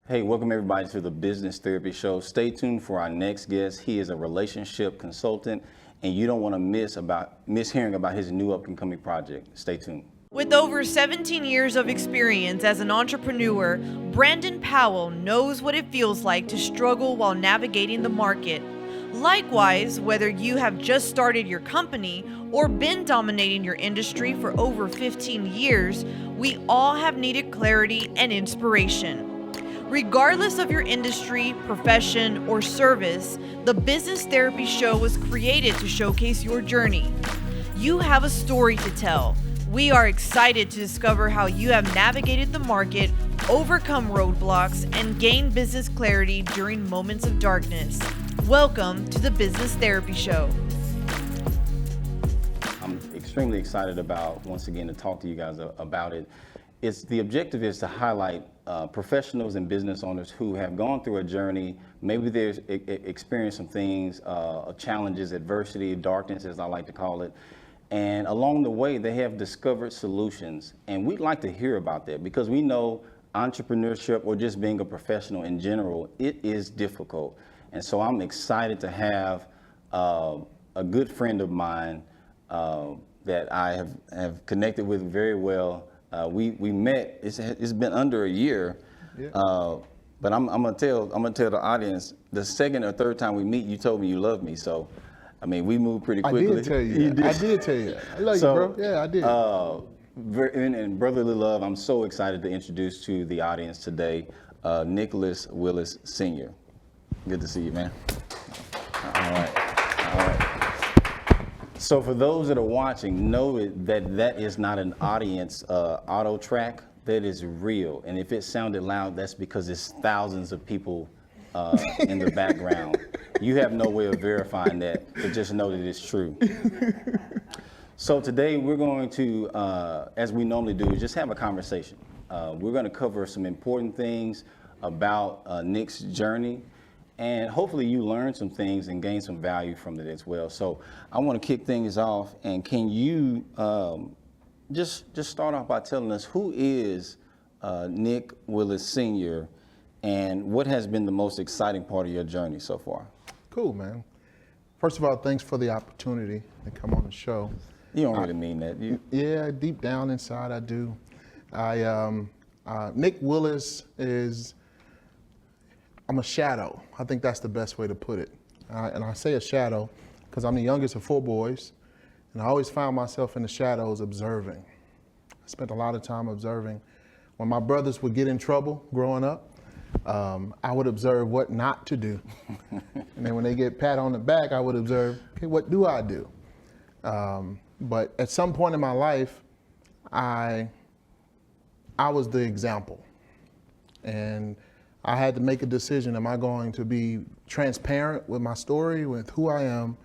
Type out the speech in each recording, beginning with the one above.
Hey, welcome everybody to the Business Therapy Show. Stay tuned for our next guest. He is a relationship consultant, and you don't want to miss hearing about his new up-and-coming project. Stay tuned. With over 17 years of experience as an entrepreneur, Brandon Powell knows what it feels like to struggle while navigating the market. Likewise, whether you have just started your company or been dominating your industry for over 15 years, we all have needed clarity and inspiration. Regardless of your industry, profession, or service, the Business Therapy Show was created to showcase your journey. You have a story to tell. We are excited to discover how you have navigated the market, overcome roadblocks, and gained business clarity during moments of darkness. Welcome to the Business Therapy Show. I'm extremely excited about, once again, to talk to you guys about it. The objective is to highlight professionals and business owners who have gone through a journey. Maybe they've experienced some things, challenges, adversity, darkness, as I like to call it. And along the way, they have discovered solutions. And we'd like to hear about that because we know entrepreneurship or just being a professional in general, it is difficult. And so I'm excited to have a good friend of mine that I have connected with very well. We met. It's been under a year, yeah. But I'm gonna tell the audience the second or third time we meet, you told me you love me. So, I mean, we moved pretty quickly. I did tell you. I did tell you. I love you, bro. Yeah, I did. In brotherly love, I'm so excited to introduce to the audience today, Nicholas Willis Sr. Good to see you, man. All right. So for those that are watching, know that is not an audience auto track. That is real. And if it sounded loud, that's because it's thousands of people in the background. You have no way of verifying that, but just know that it's true. So today we're going to, as we normally do, just have a conversation. We're going to cover some important things about Nick's journey. And hopefully you learn some things and gain some value from it as well. So I want to kick things off. And can you just start off by telling us who is Nick Willis Sr. and what has been the most exciting part of your journey so far? Cool, man. First of all, thanks for the opportunity to come on the show. You don't really mean that. Yeah, deep down inside I do. Nick Willis is... I'm a shadow. I think that's the best way to put it. And I say a shadow because I'm the youngest of 4 boys, and I always found myself in the shadows observing. I spent a lot of time observing. When my brothers would get in trouble growing up, I would observe what not to do. And then when they get pat on the back, I would observe, okay, what do I do? But at some point in my life, I was the example. And I had to make a decision. Am I going to be transparent with my story, with who I am,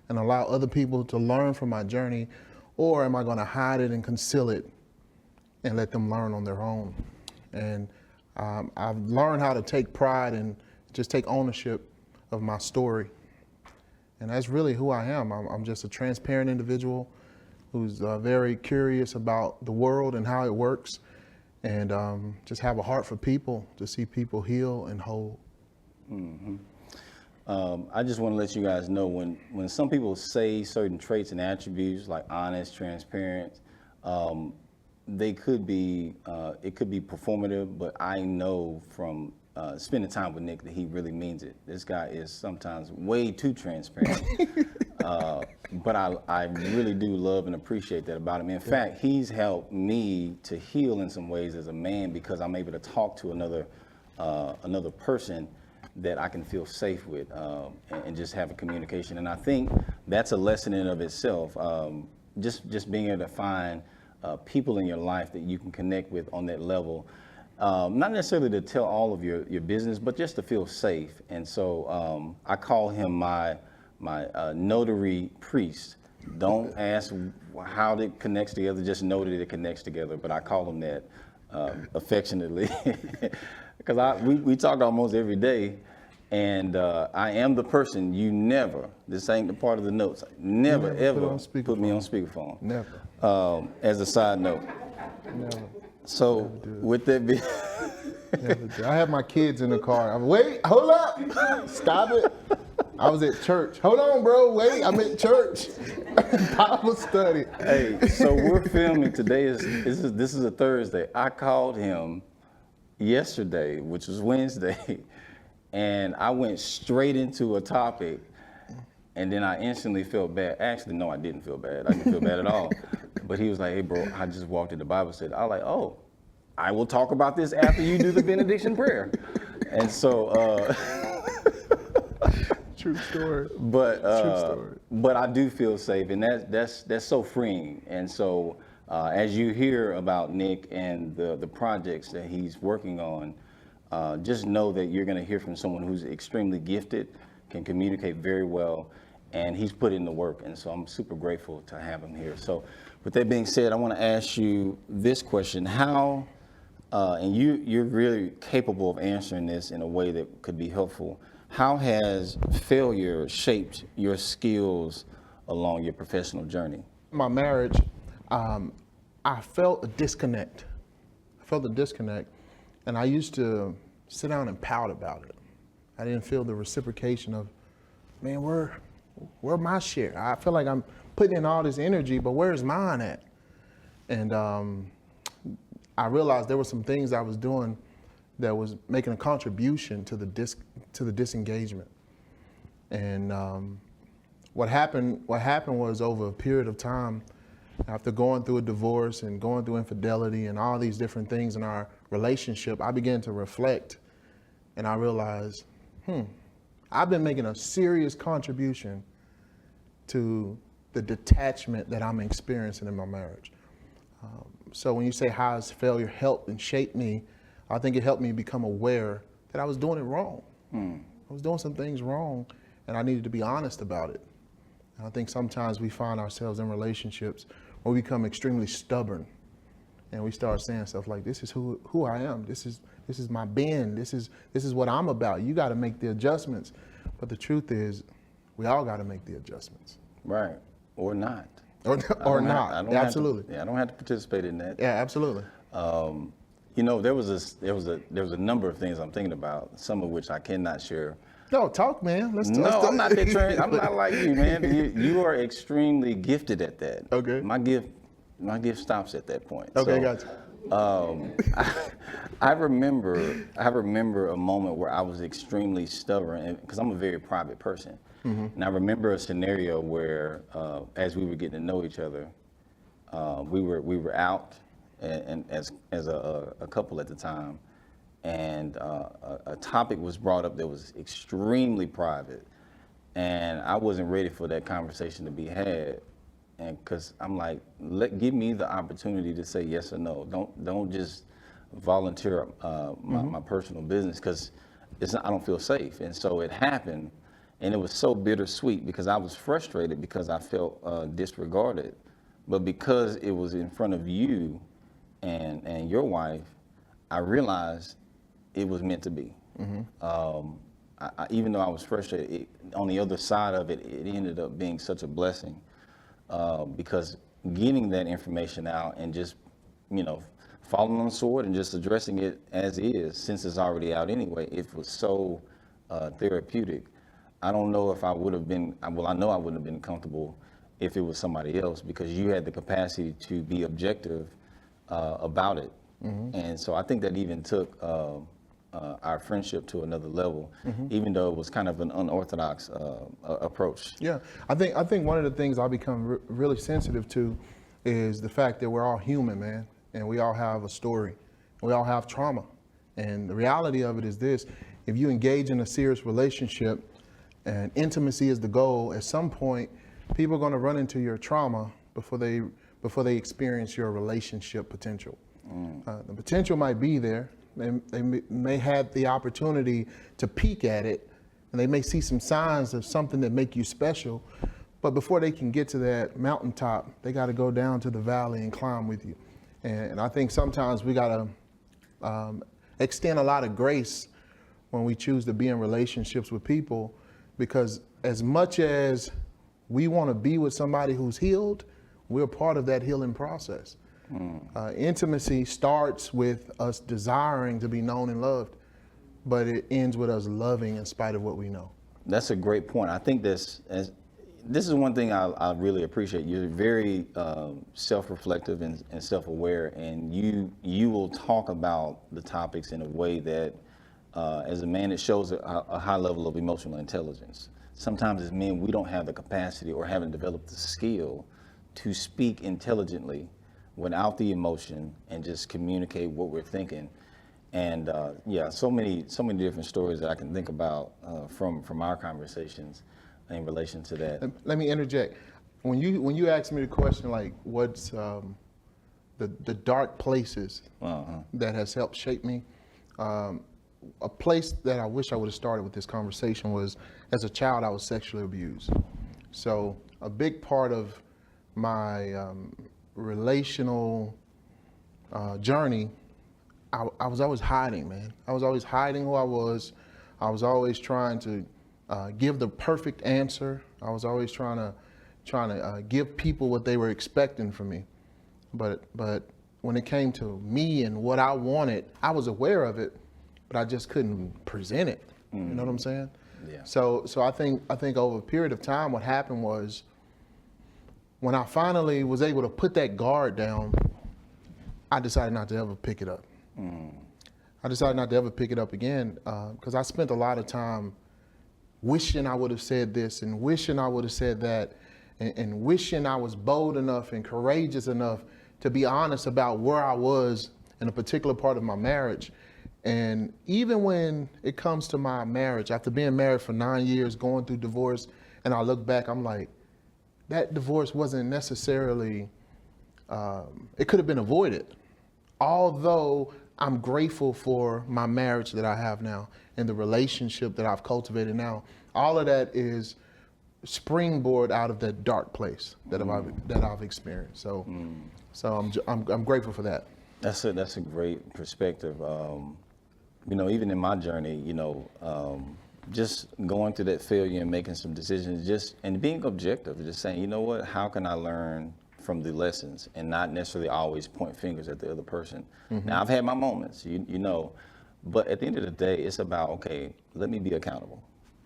and allow other people to learn from my journey? Or am I going to hide it and conceal it and let them learn on their own? And I've learned how to take pride and just take ownership of my story. And that's really who I am. I'm just a transparent individual who's very curious about the world and how it works. And just have a heart for people, to see people heal and whole. Mm-hmm. I just want to let you guys know when some people say certain traits and attributes like honest, transparent, they could be, it could be performative, but I know from spending time with Nick that he really means it. This guy is sometimes way too transparent. But I really do love and appreciate that about him. In fact, he's helped me to heal in some ways as a man because I'm able to talk to another person that I can feel safe with and just have a communication. And I think that's a lesson in and of itself. Just being able to find people in your life that you can connect with on that level. Not necessarily to tell all of your business, but just to feel safe. And so I call him my notary priest. Don't ask how it connects together, just know that it connects together. But I call him that affectionately because we talk almost every day. And I am the person you never, this ain't the part of the notes, never ever put me on speakerphone. Never. As a side note. Never. So with that being Yeah, legit. I have my kids in the car. Wait, hold up, stop it. I was at church. Hold on, bro. Wait, I'm at church. Bible study. Hey, so we're filming today. This is a Thursday. I called him yesterday, which was Wednesday, and I went straight into a topic, and then I instantly felt bad. Actually, no, I didn't feel bad. I didn't feel bad at all. But he was like, "Hey, bro, I just walked into Bible study." I was like, "Oh, I will talk about this after you do the benediction prayer." And so. True story. But True story. but I do feel safe, and that's so freeing. And so as you hear about Nick and the projects that he's working on, just know that you're going to hear from someone who's extremely gifted, can communicate very well, and he's put in the work. And so I'm super grateful to have him here. So with that being said, I want to ask you this question: How, and you're really capable of answering this in a way that could be helpful. How has failure shaped your skills along your professional journey? My marriage, I felt a disconnect. And I used to sit down and pout about it. I didn't feel the reciprocation of, man, where my share? I feel like I'm putting in all this energy, but where's mine at? And I realized there were some things I was doing that was making a contribution to the disengagement. And what happened was, over a period of time, after going through a divorce and going through infidelity and all these different things in our relationship, I began to reflect, and I realized, I've been making a serious contribution to the detachment that I'm experiencing in my marriage. So when you say how has failure helped and shaped me, I think it helped me become aware that I was doing it wrong. I was doing some things wrong, and I needed to be honest about it. And I think sometimes we find ourselves in relationships where we become extremely stubborn, and we start saying stuff like, "This is who I am. This is my being. This is what I'm about. You got to make the adjustments." But the truth is, we all got to make the adjustments. Right, or not. Or not. Absolutely. I don't have to participate in that. Yeah, absolutely. You know, there was a number of things I'm thinking about, some of which I cannot share. No, talk, man. Let's talk. No, I'm not that trained. I'm not like you, man. You are extremely gifted at that. Okay. My gift stops at that point. Okay, so, gotcha. I remember a moment where I was extremely stubborn, because I'm a very private person. And I remember a scenario where, as we were getting to know each other, we were out and as a couple at the time, and a topic was brought up that was extremely private, and I wasn't ready for that conversation to be had, and because I'm like, give me the opportunity to say yes or no. Don't just volunteer my personal business, because I don't feel safe. And so it happened, and it was so bittersweet, because I was frustrated because I felt disregarded, but because it was in front of you and your wife, I realized it was meant to be. Even though I was frustrated, on the other side of it, it ended up being such a blessing, because getting that information out and just, falling on the sword and just addressing it as is, since it's already out anyway, it was so therapeutic. I don't know if I would have been, well, I know I wouldn't have been comfortable if it was somebody else, because you had the capacity to be objective about it. And so I think that even took our friendship to another level, even though it was kind of an unorthodox approach. Yeah, I think one of the things I become really sensitive to is the fact that we're all human, man, and we all have a story, we all have trauma. And the reality of it is this: if you engage in a serious relationship and intimacy is the goal, at some point people are going to run into your trauma before they experience your relationship potential. The potential might be there. They may have the opportunity to peek at it, and they may see some signs of something that make you special, but before they can get to that mountaintop, they got to go down to the valley and climb with you. And I think sometimes we got to extend a lot of grace when we choose to be in relationships with people, because as much as we want to be with somebody who's healed, we're part of that healing process. Intimacy starts with us desiring to be known and loved, but it ends with us loving in spite of what we know. That's a great point. I think this is one thing I really appreciate. You're very self-reflective and self-aware, and you will talk about the topics in a way that, as a man, it shows a high level of emotional intelligence. Sometimes as men, we don't have the capacity or haven't developed the skill to speak intelligently without the emotion and just communicate what we're thinking. And yeah, so many different stories that I can think about from our conversations in relation to that. Let me interject. When you asked me the question, like, what's the dark places that has helped shape me, a place that I wish I would have started with this conversation was, as a child, I was sexually abused. So a big part of my relational journey, I was always hiding, man. I was always hiding who I was. I was always trying to give the perfect answer. I was always trying to give people what they were expecting from me. But when it came to me and what I wanted, I was aware of it, but I just couldn't present it. You know what I'm saying? Yeah. So I think over a period of time, what happened was, when I finally was able to put that guard down, I decided not to ever pick it up. I decided not to ever pick it up again because I spent a lot of time wishing I would have said this and wishing I would have said that and wishing I was bold enough and courageous enough to be honest about where I was in a particular part of my marriage. And even when it comes to my marriage, after being married for 9 years, going through divorce, and I look back, I'm like, that divorce wasn't necessarily, it could have been avoided. Although I'm grateful for my marriage that I have now and the relationship that I've cultivated now, all of that is springboard out of that dark place that I've experienced. So I'm grateful for that. That's a great perspective. You know, even in my journey, you know, just going through that failure and making some decisions, and being objective, just saying, you know what, how can I learn from the lessons and not necessarily always point fingers at the other person. Now, I've had my moments, you know, but at the end of the day, it's about, okay, let me be accountable.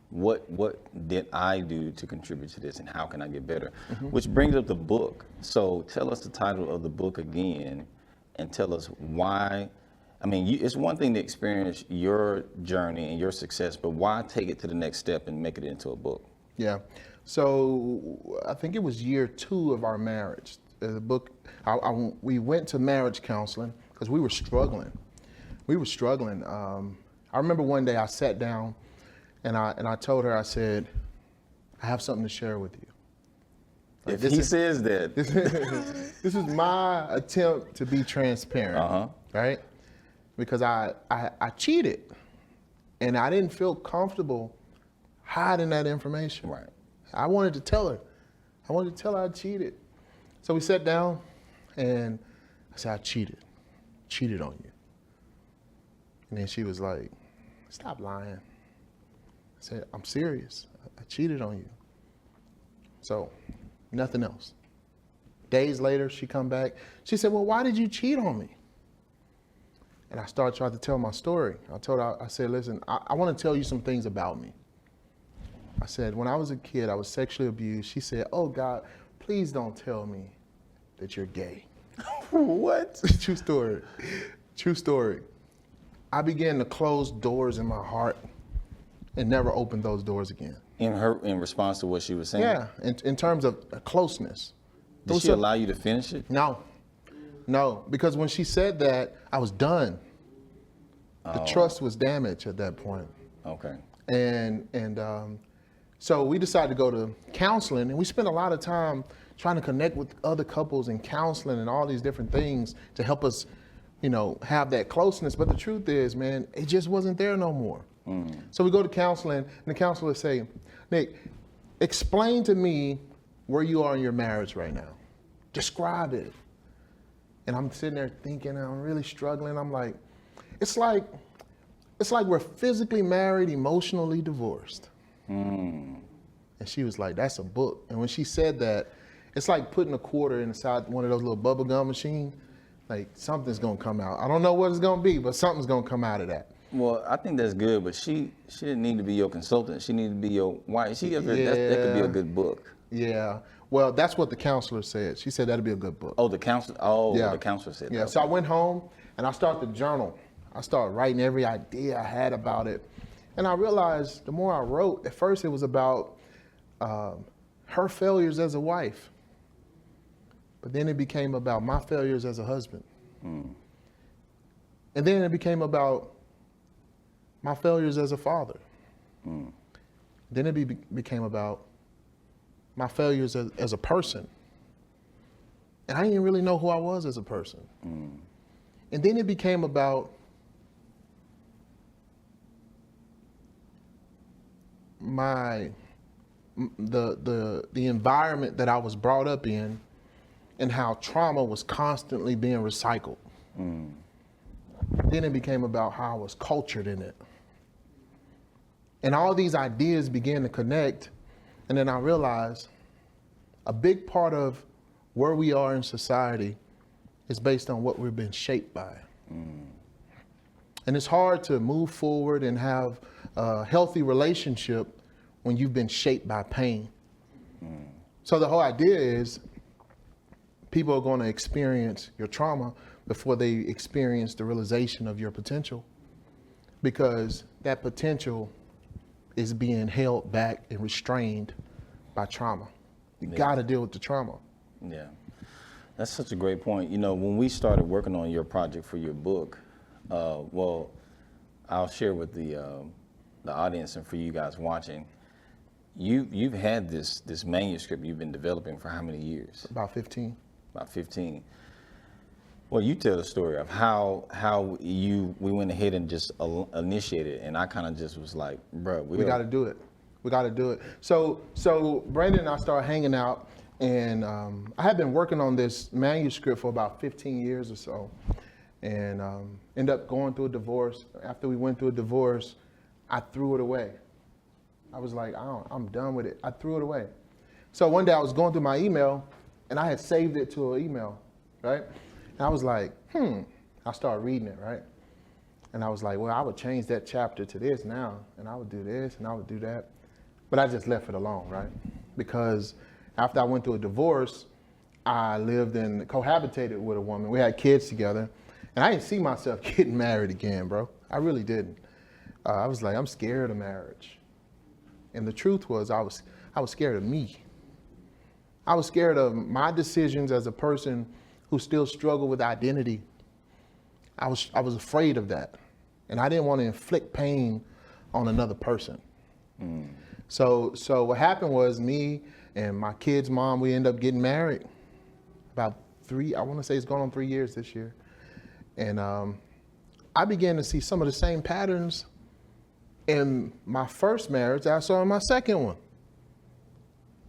What did I do to contribute to this, and how can I get better? Which brings up the book. So tell us the title of the book again, and tell us why. I mean, it's one thing to experience your journey and your success, but why take it to the next step and make it into a book? Yeah. So I think it was year 2 of our marriage. The book, we went to marriage counseling because we were struggling. I remember one day I sat down and I told her, I said, I have something to share with you. Like, if he says that. This is my attempt to be transparent, right? Because I cheated and I didn't feel comfortable hiding that information. Right. I wanted to tell her. I cheated. So we sat down and I said, I cheated on you. And then she was like, stop lying. I said, I'm serious. I cheated on you. So nothing else. Days later, she come back. She said, well, why did you cheat on me? And I started trying to tell my story. I told her, I said, listen, I want to tell you some things about me. I said, when I was a kid, I was sexually abused. She said, oh God, please don't tell me that you're gay. What? True story. True story. I began to close doors in my heart and never opened those doors again. In response to what she was saying? Yeah, in terms of closeness. Did she allow you to finish it? No, because when she said that, I was done. The trust was damaged at that point. Okay. And so we decided to go to counseling, and we spent a lot of time trying to connect with other couples in counseling and all these different things to help us, you know, have that closeness. But the truth is, man, it just wasn't there no more. So we go to counseling, and the counselor say, Nick, explain to me where you are in your marriage right now. Describe it. And I'm sitting there thinking, I'm really struggling. I'm like, it's like we're physically married, emotionally divorced. And she was like, that's a book. And when she said that, it's like putting a quarter inside one of those little bubble gum machines, Like something's gonna come out. I don't know what it's gonna be, but something's gonna come out of that. Well, I think that's good, but she didn't need to be your consultant. She needed to be your wife. That could be a good book. Yeah. Well, that's what the counselor said. She said that'd be a good book. Oh, the counselor. Oh, Yeah. the counselor said that. Yeah. So I went home and I started to journal. I started writing every idea I had about it, and I realized the more I wrote, at first it was about her failures as a wife, but then it became about my failures as a husband, and then it became about my failures as a father. Then it became about my failures as a person. And I didn't really know who I was as a person. And then it became about the environment that I was brought up in and how trauma was constantly being recycled. Then it became about how I was cultured in it. And all these ideas began to connect, and then I realized a big part of where we are in society is based on what we've been shaped by. And it's hard to move forward and have a healthy relationship when you've been shaped by pain. So the whole idea is people are going to experience your trauma before they experience the realization of your potential, because that potential is being held back and restrained by trauma. You got to deal with the trauma. Yeah, that's such a great point. You know, when we started working on your project for your book, well, I'll share with the audience and for you guys watching, you've had this manuscript you've been developing for how many years? About 15. About 15. Well, you tell the story of how we went ahead and just initiated it, and I kind of just was like, bro, we got to do it. We got to do it. So Brandon and I started hanging out, and I had been working on this manuscript for about 15 years or so, and ended up going through a divorce. After we went through a divorce, I threw it away. I was like, I'm done with it. I threw it away. So one day I was going through my email, and I had saved it to an email, right? And I was like, I started reading it, right? And I was like, well, I would change that chapter to this now, and I would do this, and I would do that. But I just left it alone, right? Because after I went through a divorce, I lived and cohabitated with a woman. We had kids together, and I didn't see myself getting married again, bro. I really didn't. I was like, I'm scared of marriage. And the truth was, I was scared of me. I was scared of my decisions as a person who still struggled with identity. I was afraid of that. And I didn't want to inflict pain on another person. So what happened was, me and my kid's mom, we ended up getting married about I want to say it's going on 3 years this year. And I began to see some of the same patterns in my first marriage that I saw in my second one.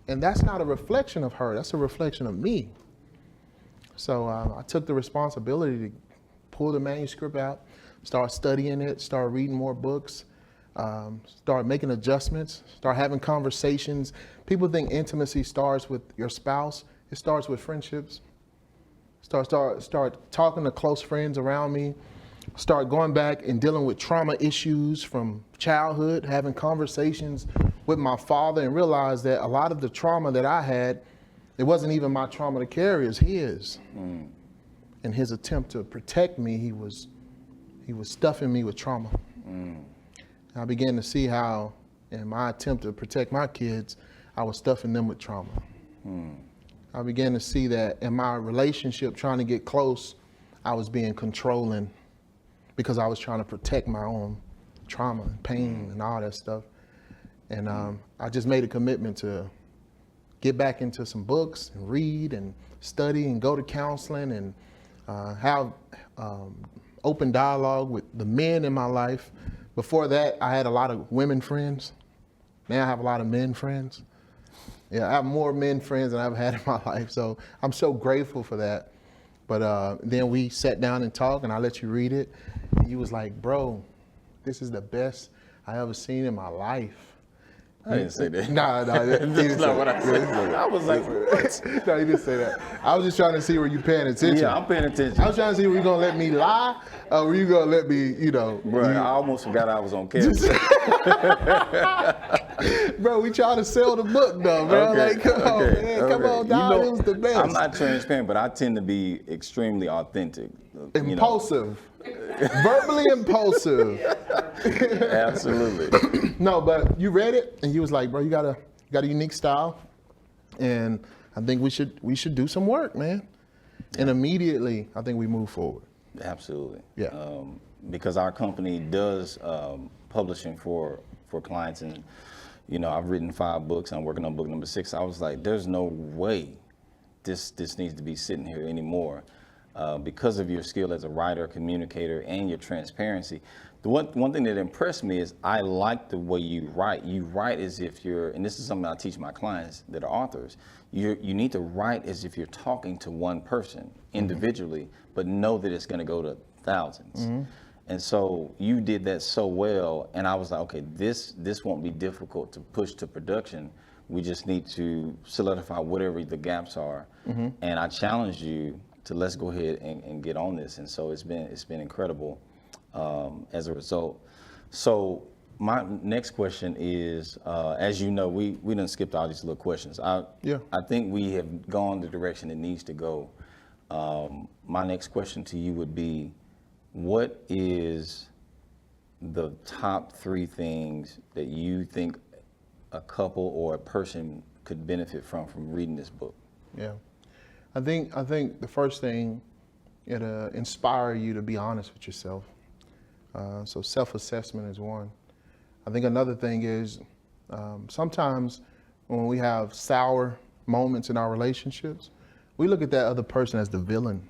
And that's not a reflection of her, that's a reflection of me. So I took the responsibility to pull the manuscript out, start studying it, start reading more books, start making adjustments, start having conversations. People think intimacy starts with your spouse. It starts with friendships. Start talking to close friends around me. Start going back and dealing with trauma issues from childhood, having conversations with my father, and realize that a lot of the trauma that I had, it wasn't even my trauma to carry, it's his. In his attempt to protect me, he was stuffing me with trauma. I began to see how, in my attempt to protect my kids, I was stuffing them with trauma. I began to see that in my relationship, trying to get close, I was being controlling because I was trying to protect my own trauma and pain and all that stuff. And I just made a commitment to get back into some books and read and study and go to counseling and have open dialogue with the men in my life. Before that, I had a lot of women friends. Now I have a lot of men friends. Yeah, I have more men friends than I've had in my life. So I'm so grateful for that. But then we sat down and talked, and I let you read it. And you was like, bro, this is the best I ever seen in my life. I didn't say that. Nah, That's not what I said. I was like, what? No, you didn't say that. I was just trying to see were you paying attention. Yeah, I'm paying attention. I was trying to see were you gonna let me lie, or were you gonna let me, Bro, I almost forgot I was on camera. Bro, we trying to sell the book though, bro. Like, come on, man. Come on, dog. It was the best. I'm not transparent, but I tend to be extremely authentic. Impulsive. Verbally impulsive. Absolutely. No, but you read it and you was like, bro, you got a unique style, and I think we should do some work, man. And immediately, I think we move forward. Absolutely. Yeah. Because our company does publishing for clients, and I've written 5 books. I'm working on book number 6. I was like, there's no way this needs to be sitting here anymore. Because of your skill as a writer, communicator, and your transparency. The one thing that impressed me is I like the way you write. You write as if you're, and this is something I teach my clients that are authors, you need to write as if you're talking to one person individually, but know that it's gonna go to thousands. And so you did that so well, and I was like, okay, this won't be difficult to push to production. We just need to solidify whatever the gaps are. And I challenged you to let's go ahead and get on this, and so it's been incredible as a result. So my next question is, as you know, we done skipped all these little questions. I think we have gone the direction it needs to go. My next question to you would be, what is the top 3 things that you think a couple or a person could benefit from reading this book? Yeah. I think the first thing, it'll inspire you to be honest with yourself. So self-assessment is one. I think another thing is sometimes when we have sour moments in our relationships, we look at that other person as the villain.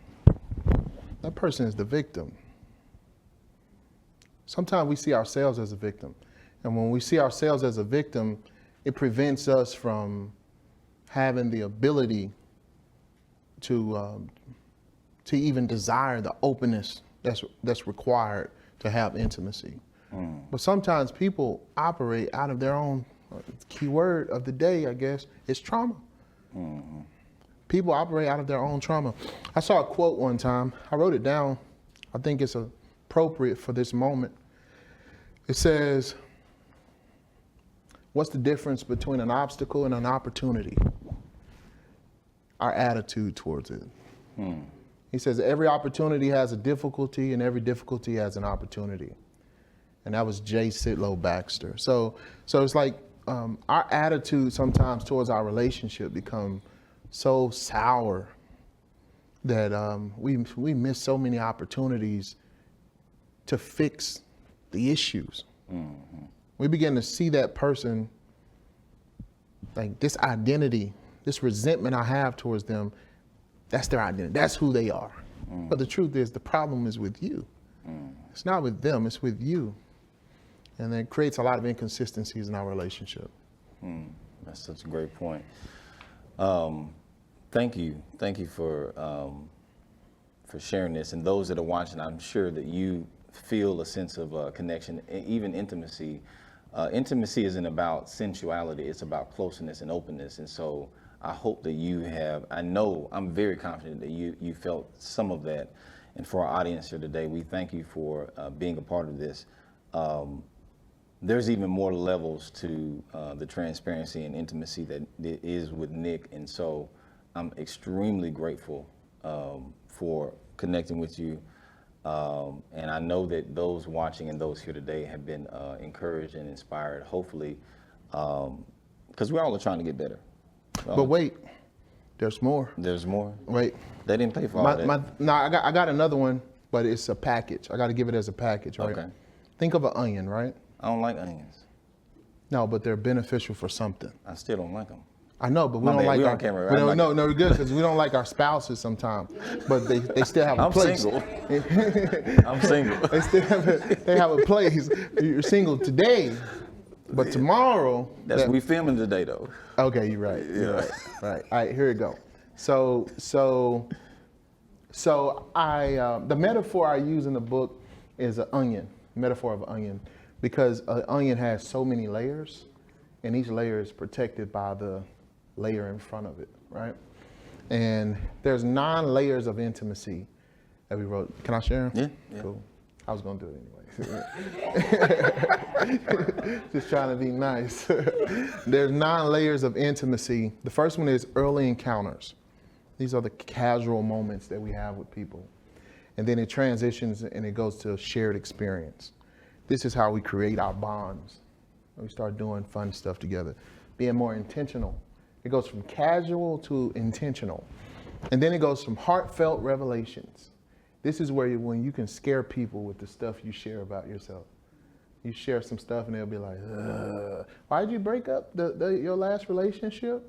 That person is the victim. Sometimes we see ourselves as a victim. And when we see ourselves as a victim, it prevents us from having the ability to even desire the openness that's required to have intimacy. But sometimes people operate out of their own, key word of the day, I guess, is trauma. People operate out of their own trauma. I saw a quote one time. I wrote it down. I think it's appropriate for this moment. It says, what's the difference between an obstacle and an opportunity? Our attitude towards it. He says every opportunity has a difficulty and every difficulty has an opportunity. And that was J. Sidlow Baxter. So it's like our attitude sometimes towards our relationship become so sour that we miss so many opportunities to fix the issues. We begin to see that person, like this identity, this resentment I have towards them, that's their identity. That's who they are. But the truth is, the problem is with you. It's not with them, it's with you. And it creates a lot of inconsistencies in our relationship. That's such a great point. Thank you for sharing this. And those that are watching, I'm sure that you feel a sense of connection, even intimacy. Intimacy isn't about sensuality, it's about closeness and openness. And so I hope that you have, I'm very confident that you felt some of that. And for our audience here today, we thank you for being a part of this. There's even more levels to the transparency and intimacy that is with Nick. And so I'm extremely grateful for connecting with you. And I know that those watching and those here today have been encouraged and inspired, hopefully, because we all are trying to get better. But wait, there's more. There's more? Wait. They didn't pay for all that. No, I got another one, but it's a package. I got to give it as a package, right? Okay. Think of an onion, right? I don't like onions. No, but they're beneficial for something. I still don't like them. I know, but we don't like our camera. Right? No, we're good because we don't like our spouses sometimes. But they still have a place. I'm single. They have a place. You're single today, but tomorrow. We filming today though. Okay, you're right. Yeah. You're right. All right, here we go. So I the metaphor I use in the book is an onion. Metaphor of an onion, because an onion has so many layers. and each layer is protected by the layer in front of it, right? And there's 9 layers of intimacy that we wrote. Can I share them? Yeah. Cool. I was gonna do it anyway. Just trying to be nice. There's 9 layers of intimacy. The first one is early encounters. These are the casual moments that we have with people. And then it transitions and it goes to shared experience. This is how we create our bonds. We start doing fun stuff together, being more intentional. It goes from casual to intentional. And then it goes from heartfelt revelations. This is where when you can scare people with the stuff you share about yourself. You share some stuff and they'll be like, ugh. Why did you break up your last relationship?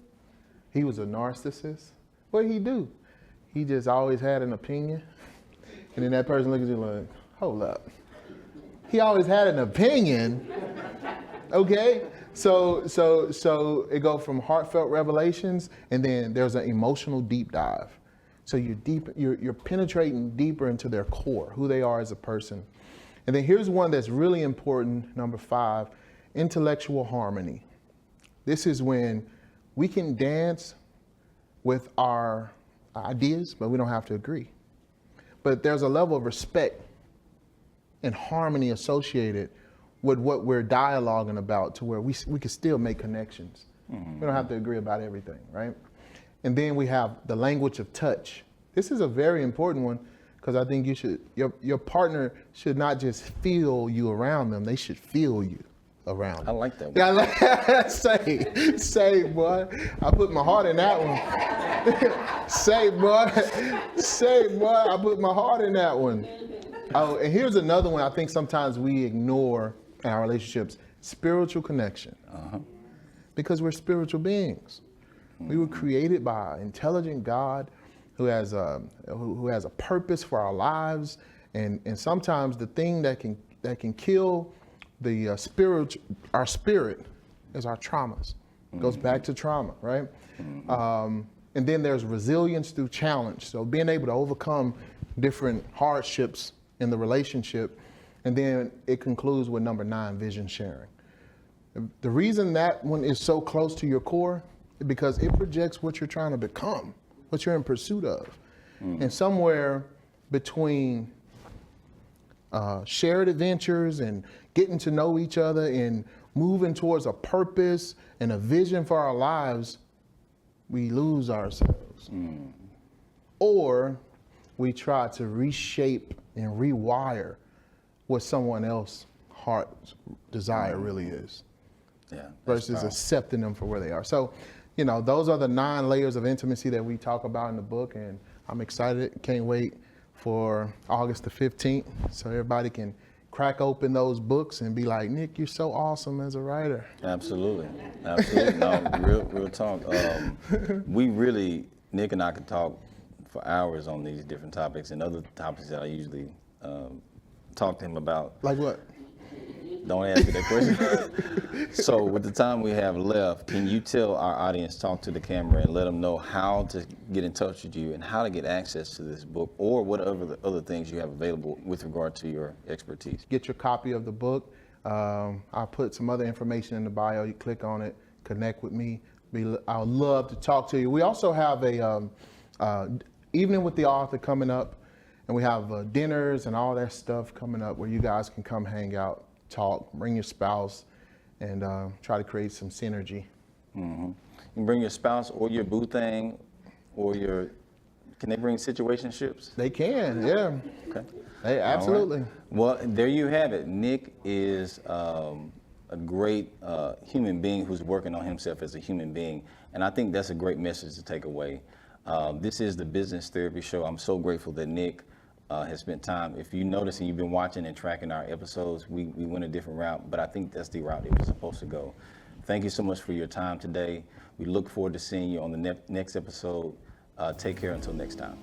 He was a narcissist. What did he do? He just always had an opinion. And then that person looks at you like, hold up. He always had an opinion. Okay? So it goes from heartfelt revelations, and then there's an emotional deep dive. So you're penetrating deeper into their core, who they are as a person. And then here's one that's really important, number 5, intellectual harmony. This is when we can dance with our ideas, but we don't have to agree. But there's a level of respect and harmony associated with what we're dialoguing about, to where we can still make connections. Mm-hmm. We don't have to agree about everything, right? And then we have the language of touch. This is a very important one, because I think your partner should not just feel you around them, they should feel you around them. I like that one. Yeah, say, boy. I put my heart in that one. say, boy, I put my heart in that one. Oh, and here's another one I think sometimes we ignore in our relationships: spiritual connection. Uh-huh. Because we're spiritual beings. Mm-hmm. We were created by an intelligent God who has a purpose for our lives, and sometimes the thing that can kill our spirit is our traumas. It goes back to trauma, right? Mm-hmm. And then there's resilience through challenge. So being able to overcome different hardships in the relationship. And then it concludes with number 9, vision sharing. The reason that one is so close to your core is because it projects what you're trying to become, what you're in pursuit of. And somewhere between shared adventures and getting to know each other and moving towards a purpose and a vision for our lives, we lose ourselves. Or we try to reshape and rewire what someone else's heart's desire really is. Yeah, versus accepting them for where they are. So, those are the 9 layers of intimacy that we talk about in the book, and I'm excited. Can't wait for August the 15th so everybody can crack open those books and be like, Nick, you're so awesome as a writer. Absolutely. No, real talk. Nick and I could talk for hours on these different topics and other topics that I usually talk to him about. Like what? Don't ask me that question. So with the time we have left, can you tell our audience, talk to the camera and let them know how to get in touch with you and how to get access to this book, or what other things you have available with regard to your expertise? Get your copy of the book. I'll put some other information in the bio. You click on it, connect with me. I'd love to talk to you. We also have a evening with the author coming up, and we have dinners and all that stuff coming up where you guys can come hang out, talk, bring your spouse, and try to create some synergy. Mm-hmm. You can bring your spouse or your boo thing, or can they bring situationships? They can, yeah. Okay. Hey, absolutely. Right. Well, there you have it. Nick is a great human being who's working on himself as a human being, and I think that's a great message to take away. This is the Business Therapy Show. I'm so grateful that Nick has spent time. If you notice and you've been watching and tracking our episodes, we went a different route, but I think that's the route it was supposed to go. Thank you so much for your time today. We look forward to seeing you on the next episode. Take care until next time.